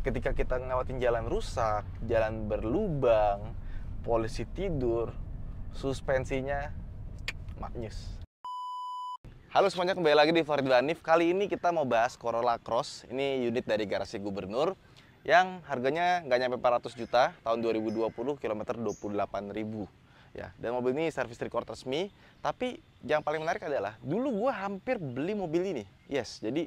ketika kita ngelewatin jalan rusak, jalan berlubang, polisi tidur, suspensinya maknyus. Halo semuanya, kembali lagi di Farid Hanif. Kali ini kita mau bahas Corolla Cross. Ini unit dari garasi Gubernur yang harganya nggak nyampe 400 juta, tahun 2020, kilometer 28.000. Ya, dan mobil ini service record resmi. Tapi yang paling menarik adalah dulu gue hampir beli mobil ini. Yes, jadi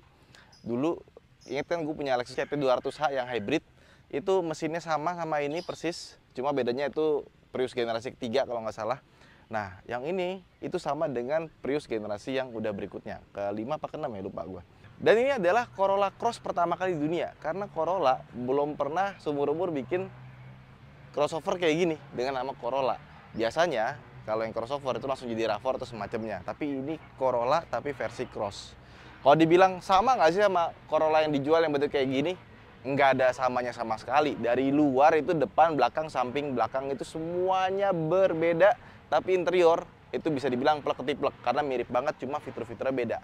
dulu ingat kan gue punya Lexus CT200H yang hybrid. Itu mesinnya sama ini persis, cuma bedanya itu Prius generasi ketiga kalau nggak salah. Nah, yang ini itu sama dengan Prius generasi yang udah berikutnya, ke-5 apa ke-6 ya, lupa gue. Dan ini adalah Corolla Cross pertama kali di dunia, karena Corolla belum pernah seumur-umur bikin crossover kayak gini dengan nama Corolla. Biasanya kalau yang crossover itu langsung jadi RAV4 atau semacamnya, tapi ini Corolla tapi versi Cross. Kalau dibilang sama nggak sih sama Corolla yang dijual yang bentuk kayak gini? Nggak ada samanya sama sekali. Dari luar itu depan, belakang, samping, belakang itu semuanya berbeda. Tapi interior itu bisa dibilang plek-ketiplek karena mirip banget, cuma fitur-fiturnya beda.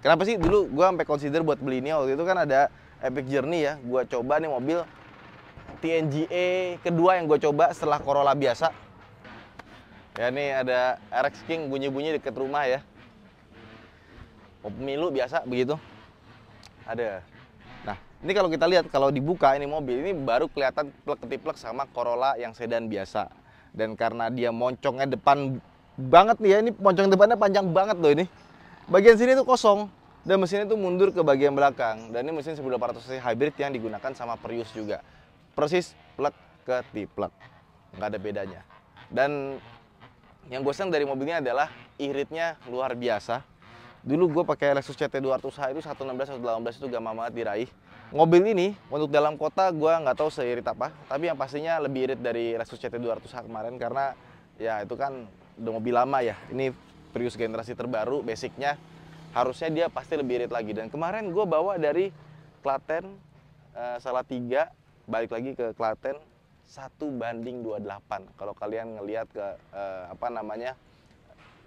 Kenapa sih dulu gue sampai consider buat beli ini? Waktu itu kan ada Epic Journey ya. Gue coba nih mobil TNGA kedua yang gue coba setelah Corolla biasa. Ya nih ada RX King bunyi-bunyi deket rumah ya. Pemilu biasa begitu. Ada. Nah, ini kalau kita lihat, kalau dibuka ini mobil ini baru kelihatan plek-ketiplek sama Corolla yang sedan biasa. Dan karena dia moncongnya depan banget nih ya, ini moncong depannya panjang banget loh ini. Bagian sini tuh kosong dan mesinnya tuh mundur ke bagian belakang. Dan ini mesin 1800 cc hybrid yang digunakan sama Prius juga. Persis plek-ketiplek. Nggak ada bedanya. Dan yang gue senang dari mobil ini adalah iritnya luar biasa. Dulu gue pakai Lexus CT200H itu 116 118 itu gampang banget diraih. Mobil ini untuk dalam kota gue nggak tahu seirit apa, tapi yang pastinya lebih irit dari Lexus CT200H kemarin karena ya itu kan udah mobil lama ya. Ini Prius generasi terbaru, basicnya harusnya dia pasti lebih irit lagi. Dan kemarin gue bawa dari Klaten Salatiga balik lagi ke Klaten 1:28. Kalau kalian ngelihat ke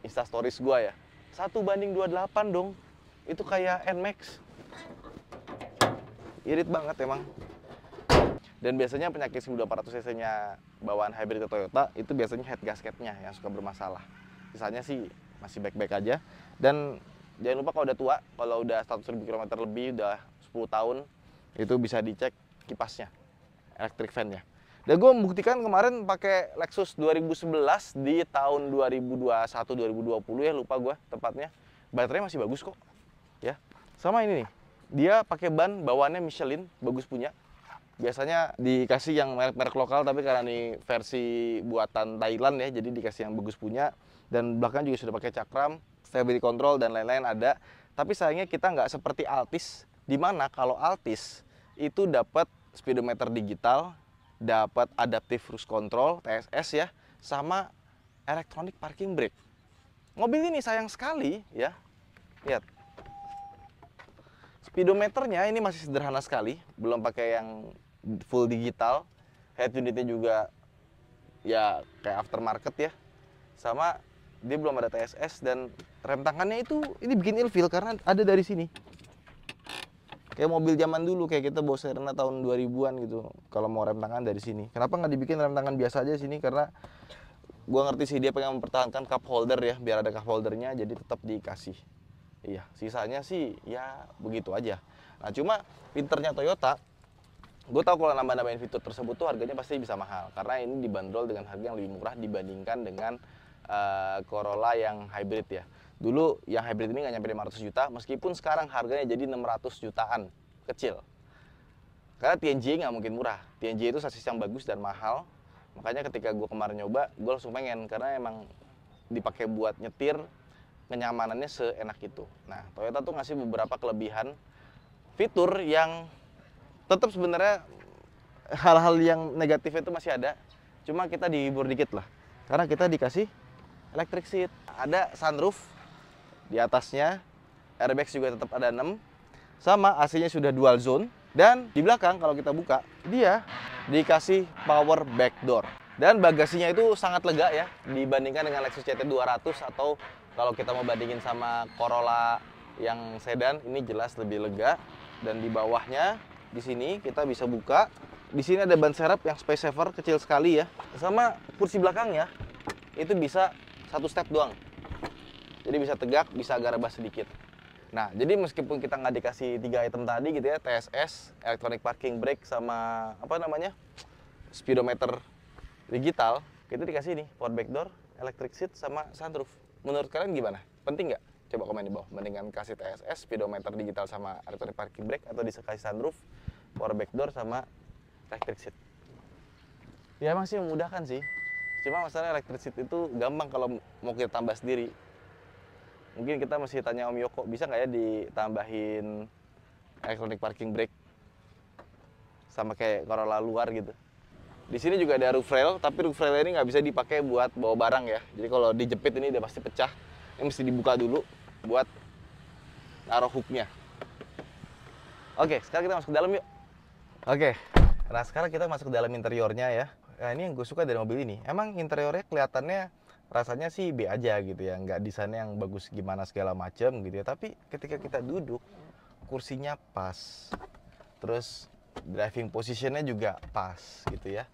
Instastories gue ya. 1:28 dong, itu kayak NMAX, irit banget emang. Dan biasanya penyakit 1800 cc nya bawaan hybrid ke Toyota itu biasanya head gasketnya yang suka bermasalah. Sisanya sih masih baik-baik aja. Dan jangan lupa kalau udah tua, kalau udah 100.000 km lebih, udah 10 tahun, itu bisa dicek kipasnya, electric fan-nya. Dan gue membuktikan kemarin pakai Lexus 2011 di tahun 2021-2020 ya, lupa gue tepatnya. Baterainya masih bagus kok. Ya. Sama ini nih. Dia pakai ban bawaannya Michelin, bagus punya. Biasanya dikasih yang merek-merek lokal, tapi karena ini versi buatan Thailand ya, jadi dikasih yang bagus punya. Dan belakang juga sudah pakai cakram, stability control dan lain-lain ada. Tapi sayangnya kita nggak seperti Altis, di mana kalau Altis itu dapat speedometer digital, dapat adaptive cruise control TSS ya, sama electronic parking brake. Mobil ini sayang sekali ya, lihat speedometernya ini masih sederhana sekali, belum pakai yang full digital. Head unitnya juga ya kayak aftermarket ya, sama dia belum ada TSS. Dan rem tangannya itu ini bikin ilfeel karena ada dari sini. Kayak mobil zaman dulu, kayak kita bawa Serena tahun 2000-an gitu. Kalau mau rem tangan dari sini. Kenapa nggak dibikin rem tangan biasa aja sini? Karena gua ngerti sih dia pengen mempertahankan cup holder ya, biar ada cup holdernya, jadi tetap dikasih. Iya, sisanya sih ya begitu aja. Nah, cuma pinternya Toyota, gue tahu kalau nambah-nambahin fitur tersebut tuh harganya pasti bisa mahal. Karena ini dibanderol dengan harga yang lebih murah dibandingkan dengan Corolla yang hybrid ya. Dulu yang hybrid ini nggak nyampe 500 juta, meskipun sekarang harganya jadi 600 jutaan, kecil. Karena TNGA nggak mungkin murah. TNGA itu sasis yang bagus dan mahal. Makanya ketika gue kemarin nyoba, gue langsung pengen, karena emang dipakai buat nyetir, kenyamanannya seenak itu. Nah, Toyota tuh ngasih beberapa kelebihan fitur yang tetap sebenarnya hal-hal yang negatifnya itu masih ada. Cuma kita dihibur dikit lah. Karena kita dikasih electric seat, ada sunroof di atasnya, airbags juga tetap ada 6, sama AC-nya sudah dual zone. Dan di belakang kalau kita buka, dia dikasih power back door. Dan bagasinya itu sangat lega ya, dibandingkan dengan Lexus CT200 atau kalau kita mau bandingin sama Corolla yang sedan, ini jelas lebih lega. Dan di bawahnya Di sini kita bisa buka. Di sini ada ban serep yang space saver kecil sekali ya. Sama kursi belakangnya itu bisa satu step doang. Jadi bisa tegak, bisa agak rebah sedikit. Nah, jadi meskipun kita nggak dikasih 3 item tadi gitu ya, TSS, electronic parking brake, sama apa namanya, speedometer digital, kita dikasih nih power back door, electric seat, sama sunroof. Menurut kalian gimana? Penting nggak? Coba komen di bawah. Mendingan kasih TSS, speedometer digital, sama electronic parking brake, atau dikasih sunroof, power back door, sama electric seat. Ya emang sih memudahkan sih. Cuma masalah electric seat itu gampang kalau mau kita tambah sendiri. Mungkin kita mesti tanya Om Yoko, bisa nggak ya ditambahin electronic parking brake sama kayak Corolla luar gitu. Di sini juga ada roof rail, tapi roof rail ini nggak bisa dipakai buat bawa barang ya. Jadi kalau dijepit ini udah pasti pecah. Ini mesti dibuka dulu buat naruh hooknya. Oke, sekarang kita masuk ke dalam yuk. Oke, nah sekarang kita masuk ke dalam interiornya ya. Nah ini yang gue suka dari mobil ini. Emang interiornya kelihatannya rasanya sih B aja gitu ya, nggak desainnya yang bagus gimana segala macam gitu ya. Tapi ketika kita duduk, kursinya pas, terus driving positionnya juga pas gitu ya.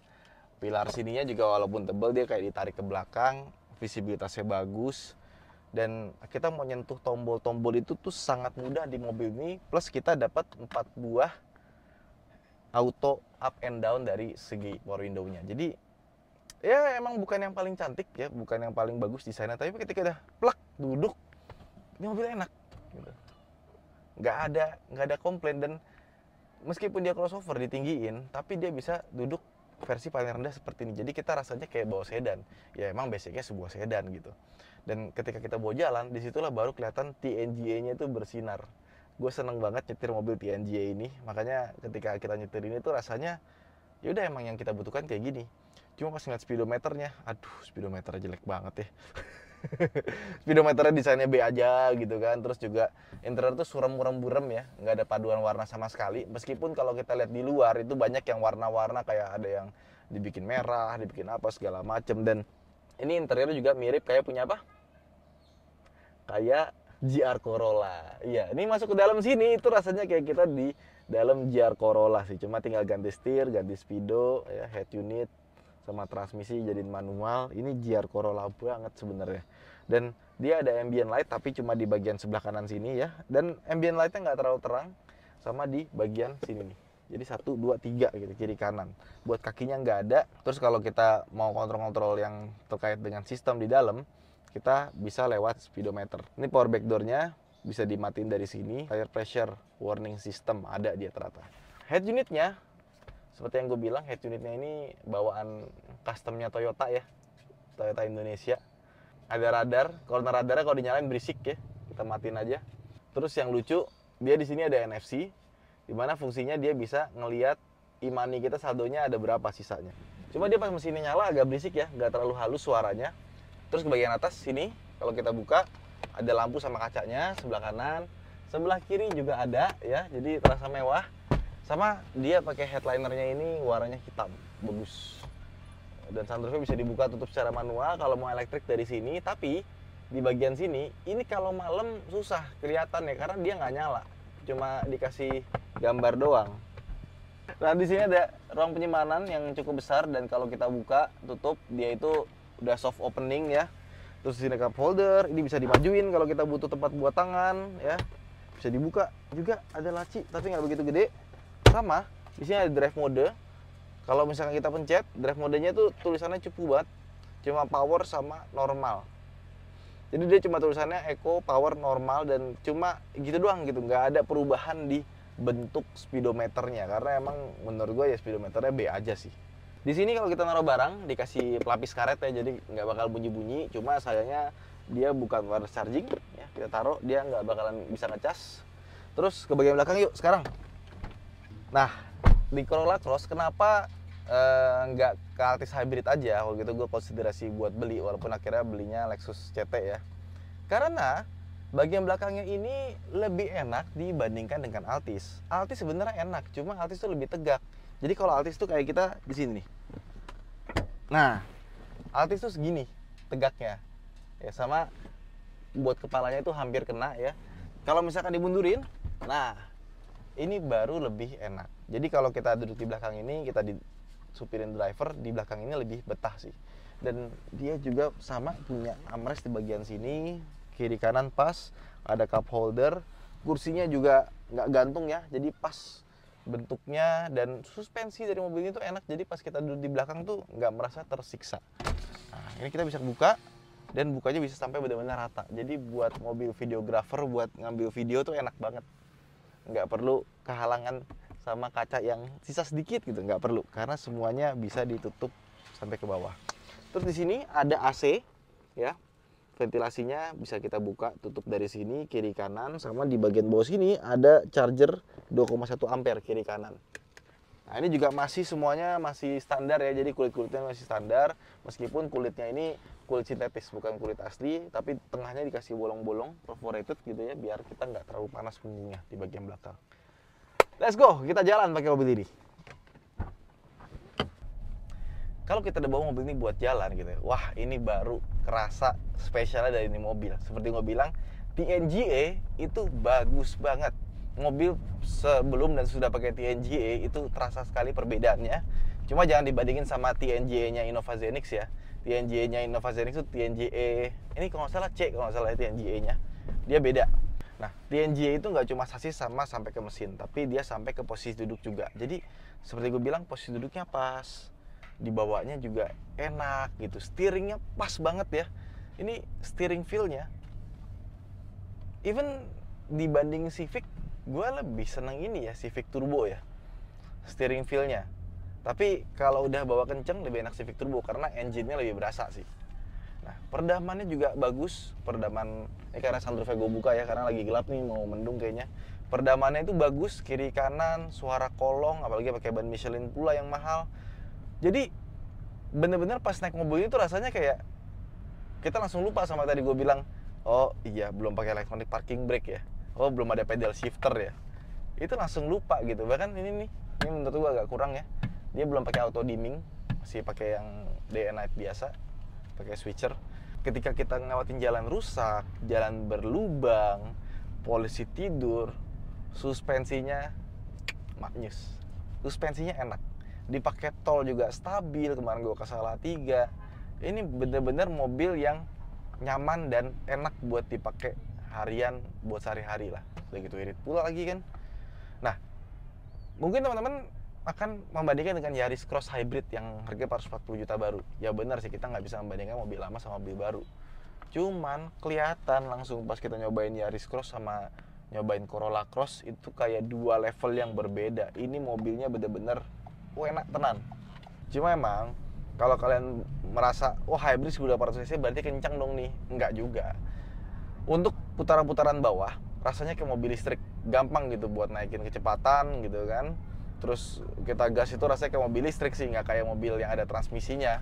Pilar sininya juga walaupun tebal dia kayak ditarik ke belakang, visibilitasnya bagus. Dan kita mau nyentuh tombol-tombol itu tuh sangat mudah di mobil ini. Plus kita dapat 4 buah auto up and down dari segi power window-nya. Jadi ya emang bukan yang paling cantik ya, bukan yang paling bagus desainnya, tapi ketika udah plak duduk, ini mobil enak gitu. nggak ada komplain. Dan meskipun dia crossover ditinggiin, tapi dia bisa duduk versi paling rendah seperti ini. Jadi kita rasanya kayak bawa sedan. Ya emang basicnya sebuah sedan gitu. Dan ketika kita bawa jalan, disitulah baru kelihatan TNGA-nya itu bersinar. Gue seneng banget nyetir mobil TNGA ini. Makanya ketika kita nyetir ini tuh rasanya yaudah emang yang kita butuhkan kayak gini. Cuma pas ngeliat speedometernya, aduh speedometernya jelek banget ya. Speedometernya desainnya B aja gitu kan. Terus juga interior tuh suram-muram-burem ya, nggak ada paduan warna sama sekali. Meskipun kalau kita lihat di luar itu banyak yang warna-warna, kayak ada yang dibikin merah, dibikin apa segala macem. Dan ini interiornya juga mirip kayak punya apa? Kayak GR Corolla. Iya, ini masuk ke dalam sini itu rasanya kayak kita di dalam GR Corolla sih. Cuma tinggal ganti setir, ganti speedo, ya, head unit, sama transmisi jadiin manual. Ini GR Corolla banget sebenarnya. Dan dia ada ambient light tapi cuma di bagian sebelah kanan sini ya. Dan ambient lightnya nggak terlalu terang, sama di bagian sini nih. Jadi 1, 2, 3 gitu, kiri kanan. Buat kakinya nggak ada. Terus kalau kita mau kontrol-kontrol yang terkait dengan sistem di dalam, kita bisa lewat speedometer. Ini power back door-nya bisa dimatiin dari sini. Tire pressure warning system ada dia ternyata. Head unitnya, seperti yang gue bilang, head unitnya ini bawaan customnya Toyota ya, Toyota Indonesia. Ada radar, radarnya kalau dinyalain berisik ya, kita matiin aja. Terus yang lucu, dia di sini ada NFC, dimana fungsinya dia bisa ngelihat e-money kita saldonya ada berapa sisanya. Cuma dia pas mesinnya nyala agak berisik ya, nggak terlalu halus suaranya. Terus ke bagian atas sini, kalau kita buka, ada lampu sama kacanya sebelah kanan, sebelah kiri juga ada ya, jadi terasa mewah. Sama dia pakai headlinernya ini warnanya hitam, bagus. Dan sunroofnya bisa dibuka tutup secara manual kalau mau elektrik dari sini. Tapi di bagian sini, ini kalau malam susah kelihatan ya karena dia nggak nyala, cuma dikasih gambar doang. Nah di sini ada ruang penyimpanan yang cukup besar dan kalau kita buka tutup dia itu udah soft opening ya. Terus di sini cup holder, ini bisa dimajuin kalau kita butuh tempat buat tangan ya. Bisa dibuka juga, ada laci tapi nggak begitu gede. Sama di sini ada drive mode. Kalau misalkan kita pencet, drive modenya tuh tulisannya cupu banget, cuma power sama normal. Jadi dia cuma tulisannya eco, power, normal, dan cuma gitu doang gitu, nggak ada perubahan di bentuk speedometernya karena emang menurut gue ya speedometernya B aja sih. Di sini kalau kita naruh barang dikasih pelapis karet ya, jadi nggak bakal bunyi-bunyi. Cuma sayangnya dia bukan wireless charging ya, kita taruh dia nggak bakalan bisa ngecas. Terus ke bagian belakang yuk sekarang. Nah di Corolla Cross kenapa nggak ke Altis Hybrid aja? Kalau gitu gue konsiderasi buat beli, walaupun akhirnya belinya Lexus CT ya. Karena bagian belakangnya ini lebih enak dibandingkan dengan Altis. Altis sebenarnya enak, cuma Altis tuh lebih tegak. Jadi kalau Altis tuh kayak kita di sini nih. Nah, Altis tuh segini tegaknya. Ya sama buat kepalanya itu hampir kena ya. Kalau misalkan dimundurin, nah ini baru lebih enak. Jadi kalau kita duduk di belakang ini, kita disupirin driver, di belakang ini lebih betah sih. Dan dia juga sama punya armrest di bagian sini, kiri kanan pas, ada cup holder, kursinya juga nggak gantung ya, jadi pas bentuknya, dan suspensi dari mobil ini tuh enak, jadi pas kita duduk di belakang tuh nggak merasa tersiksa. Nah, ini kita bisa buka, dan bukanya bisa sampai benar-benar rata. Jadi buat mobil videographer, buat ngambil video tuh enak banget. Nggak perlu kehalangan sama kaca yang sisa sedikit gitu, nggak perlu, karena semuanya bisa ditutup sampai ke bawah. Terus di sini ada AC ya, ventilasinya bisa kita buka tutup dari sini kiri kanan, sama di bagian bawah sini ada charger 2,1 ampere kiri kanan. Nah, ini juga masih semuanya masih standar ya, jadi kulit-kulitnya masih standar, meskipun kulitnya ini kulit sintetis bukan kulit asli, tapi tengahnya dikasih bolong-bolong perforated gitu ya, biar kita nggak terlalu panas punggungnya di bagian belakang. Let's go, kita jalan pakai mobil ini. Kalau kita udah bawa mobil ini buat jalan gitu ya, wah ini baru kerasa spesialnya dari ini mobil. Seperti gue bilang, TNGA itu bagus banget. Mobil sebelum dan sudah pakai TNGA itu terasa sekali perbedaannya. Cuma jangan dibandingin sama TNGA-nya Innova Zenix ya. TNGA-nya Innova Zenix itu TNGA, ini kalau nggak salah C, kalau nggak salah TNGA-nya, dia beda. Nah, TNGA itu nggak cuma sasis sama sampai ke mesin, tapi dia sampai ke posisi duduk juga. Jadi seperti gue bilang, posisi duduknya pas, dibawanya juga enak gitu, steeringnya pas banget ya. Ini steering feel-nya, even dibanding Civic, gue lebih seneng ini ya, Civic Turbo ya, steering feel-nya. Tapi kalau udah bawa kenceng lebih enak Civic Turbo karena engine-nya lebih berasa sih. Nah, peredamannya juga bagus. Peredaman ini karena sunroof-nya gue buka ya, karena lagi gelap nih, mau mendung kayaknya. Peredamannya itu bagus, kiri kanan, suara kolong, apalagi pakai ban Michelin pula yang mahal. Jadi bener-bener pas naik mobil ini tuh rasanya kayak kita langsung lupa sama tadi gue bilang, oh iya belum pakai electronic parking brake ya, oh belum ada pedal shifter ya. Itu langsung lupa gitu. Bahkan ini menurut gue agak kurang ya. Dia belum pakai auto dimming, masih pakai yang day and night biasa, pakai switcher. Ketika kita ngelewatin jalan rusak, jalan berlubang, polisi tidur, suspensinya maknyus, suspensinya enak. Dipakai tol juga stabil, kemarin gue ke Salatiga. Ini bener-bener mobil yang nyaman dan enak buat dipakai harian, buat sehari-hari lah. Udah gitu irit pula lagi kan. Nah, mungkin teman-teman akan membandingkan dengan Yaris Cross Hybrid yang harganya 440 juta baru. Ya benar sih, kita nggak bisa membandingkan mobil lama sama mobil baru. Cuman kelihatan langsung pas kita nyobain Yaris Cross sama nyobain Corolla Cross, itu kayak dua level yang berbeda. Ini mobilnya bener-bener enak tenan. Cuma emang kalau kalian merasa hybrid 1800 cc berarti kencang dong nih, enggak juga. Untuk putaran-putaran bawah rasanya kayak mobil listrik, gampang gitu buat naikin kecepatan gitu kan. Terus kita gas itu rasanya kayak mobil listrik sih, nggak kayak mobil yang ada transmisinya.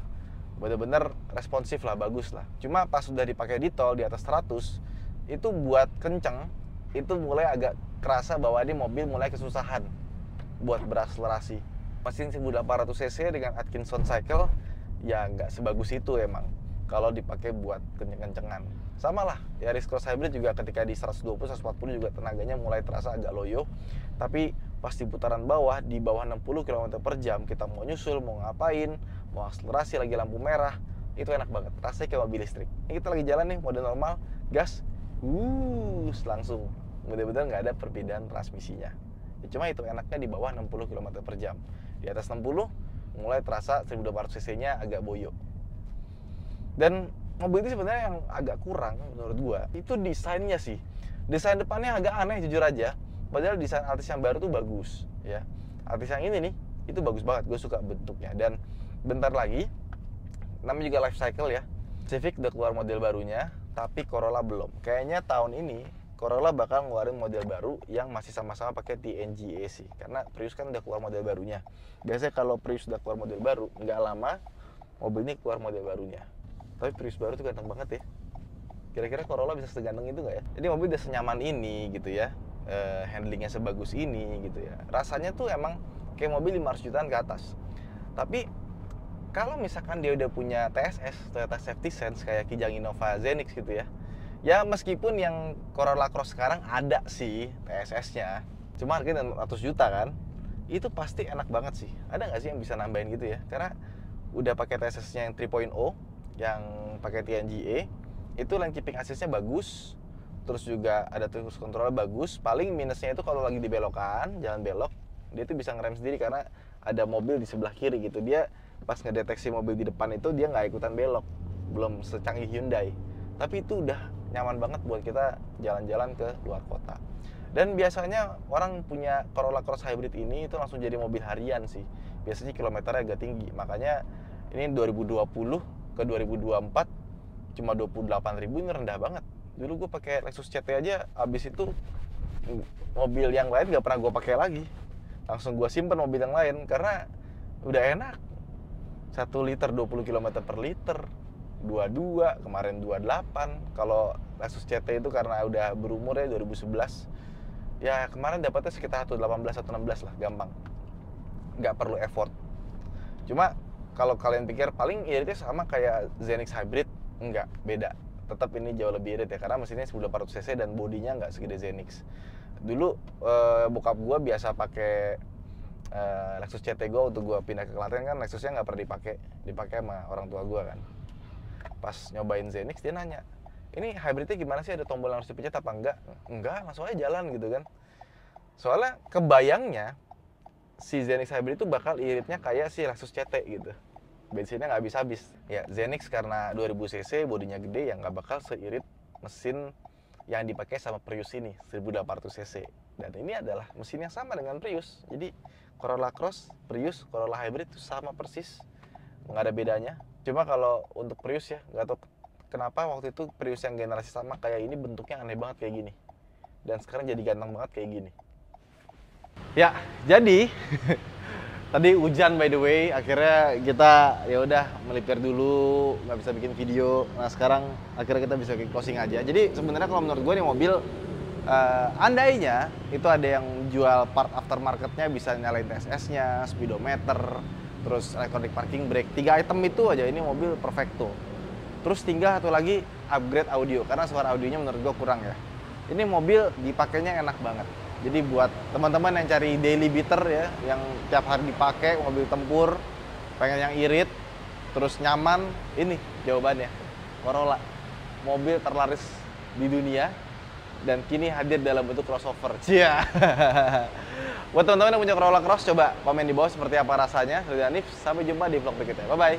Bener-bener responsif lah, bagus lah. Cuma pas sudah dipakai di tol di atas 100, itu buat kenceng, itu mulai agak kerasa bahwa ini mobil mulai kesusahan buat berakselerasi. Mesin 1800 cc dengan Atkinson cycle ya nggak sebagus itu emang kalau dipakai buat kenceng-kencengan. Sama lah, Yaris Cross Hybrid juga ketika di 120-140 juga tenaganya mulai terasa agak loyo. Tapi pas di putaran bawah, di bawah 60 km per jam, kita mau nyusul, mau ngapain, mau akselerasi lagi lampu merah, itu enak banget, rasanya kayak mobil listrik. Ini kita lagi jalan nih, mode normal, gas, langsung, bener-bener nggak ada perbedaan transmisinya. Ya, cuma itu enaknya di bawah 60 km per jam. Di atas 60, mulai terasa 1200 cc-nya agak boyo. Dan mobil itu sebenarnya yang agak kurang menurut gua, itu desainnya sih. Desain depannya agak aneh jujur aja. Padahal desain Altis yang baru tuh bagus ya. Altis yang ini nih, itu bagus banget, gue suka bentuknya. Dan bentar lagi, namanya juga life cycle ya, Civic udah keluar model barunya, tapi Corolla belum. Kayaknya tahun ini Corolla bakal ngeluarin model baru yang masih sama-sama pakai TNGA sih. Karena Prius kan udah keluar model barunya. Biasanya kalau Prius udah keluar model baru, nggak lama mobil ini keluar model barunya. Tapi Prius baru tuh ganteng banget ya. Kira-kira Corolla bisa seganteng itu nggak ya? Jadi mobil udah senyaman ini gitu ya. Handlingnya sebagus ini gitu ya. Rasanya tuh emang kayak mobil 500 jutaan ke atas. Tapi kalau misalkan dia udah punya TSS, Toyota Safety Sense kayak Kijang Innova Zenix gitu ya. Ya meskipun yang Corolla Cross sekarang ada sih TSS-nya, cuma harganya 600 juta kan. Itu pasti enak banget sih. Ada nggak sih yang bisa nambahin gitu ya? Karena udah pakai TSS-nya yang 3.0, yang pakai TNGA, itu lane keeping assist-nya bagus, terus juga ada cruise control bagus. Paling minusnya itu kalau lagi di belokan, jalan belok, dia tuh bisa ngerem sendiri karena ada mobil di sebelah kiri gitu. Dia pas ngedeteksi mobil di depan itu dia nggak ikutan belok, belum secanggih Hyundai. Tapi itu udah nyaman banget buat kita jalan-jalan ke luar kota. Dan biasanya orang punya Corolla Cross Hybrid ini itu langsung jadi mobil harian sih. Biasanya kilometernya agak tinggi. Makanya ini 2020 ke 2024 cuma 28.000, ini rendah banget. Dulu gue pakai Lexus CT aja, abis itu mobil yang lain gak pernah gue pakai lagi. Langsung gue simpen mobil yang lain karena udah enak. 1 liter 20 km per liter, 22, kemarin 28. Kalau Lexus CT itu karena udah berumur ya 2011. Ya kemarin dapatnya sekitar 18 atau 16 lah, gampang. Nggak perlu effort. Cuma kalau kalian pikir paling iritnya sama kayak Zenix Hybrid, enggak, beda. Tetap ini jauh lebih irit ya, karena mesinnya 1800 cc dan bodinya nggak segede Zenix. Dulu bokap gua biasa pakai Lexus CT gua waktu gua pindah ke Klaten kan, Lexusnya nggak pernah dipakai sama orang tua gua kan. Pas nyobain Zenix dia nanya, ini hybridnya gimana sih, ada tombol yang harus dipencet apa enggak? Enggak, langsung aja jalan gitu kan. Soalnya kebayangnya si Zenix Hybrid itu bakal iritnya kayak si Lexus CT gitu. Bensinnya nggak habis-habis. Ya Zenix karena 2000 cc, bodinya gede, ya nggak bakal seirit mesin yang dipakai sama Prius ini, 1800 cc. Dan ini adalah mesin yang sama dengan Prius. Jadi Corolla Cross, Prius, Corolla Hybrid itu sama persis. Nggak ada bedanya. Cuma kalau untuk Prius ya, nggak tahu kenapa waktu itu Prius yang generasi sama kayak ini bentuknya aneh banget kayak gini. Dan sekarang jadi ganteng banget kayak gini. Ya, jadi tadi hujan by the way, akhirnya kita ya udah melipir dulu, nggak bisa bikin video. Nah sekarang akhirnya kita bisa bikin closing aja. Jadi sebenarnya kalau menurut gue nih mobil, andainya itu ada yang jual part aftermarketnya, bisa nyalain TSS-nya, speedometer, terus electronic parking brake, 3 item itu aja ini mobil perfecto. Terus tinggal satu lagi, upgrade audio, karena suara audionya menurut gue kurang ya. Ini mobil dipakainya enak banget. Jadi buat teman-teman yang cari daily beater ya, yang tiap hari dipakai, mobil tempur, pengen yang irit, terus nyaman, ini jawabannya. Corolla, mobil terlaris di dunia, dan kini hadir dalam bentuk crossover. Cia. Buat teman-teman yang punya Corolla Cross, coba komen di bawah seperti apa rasanya. Saya Hanif, sampai jumpa di vlog berikutnya. Bye-bye.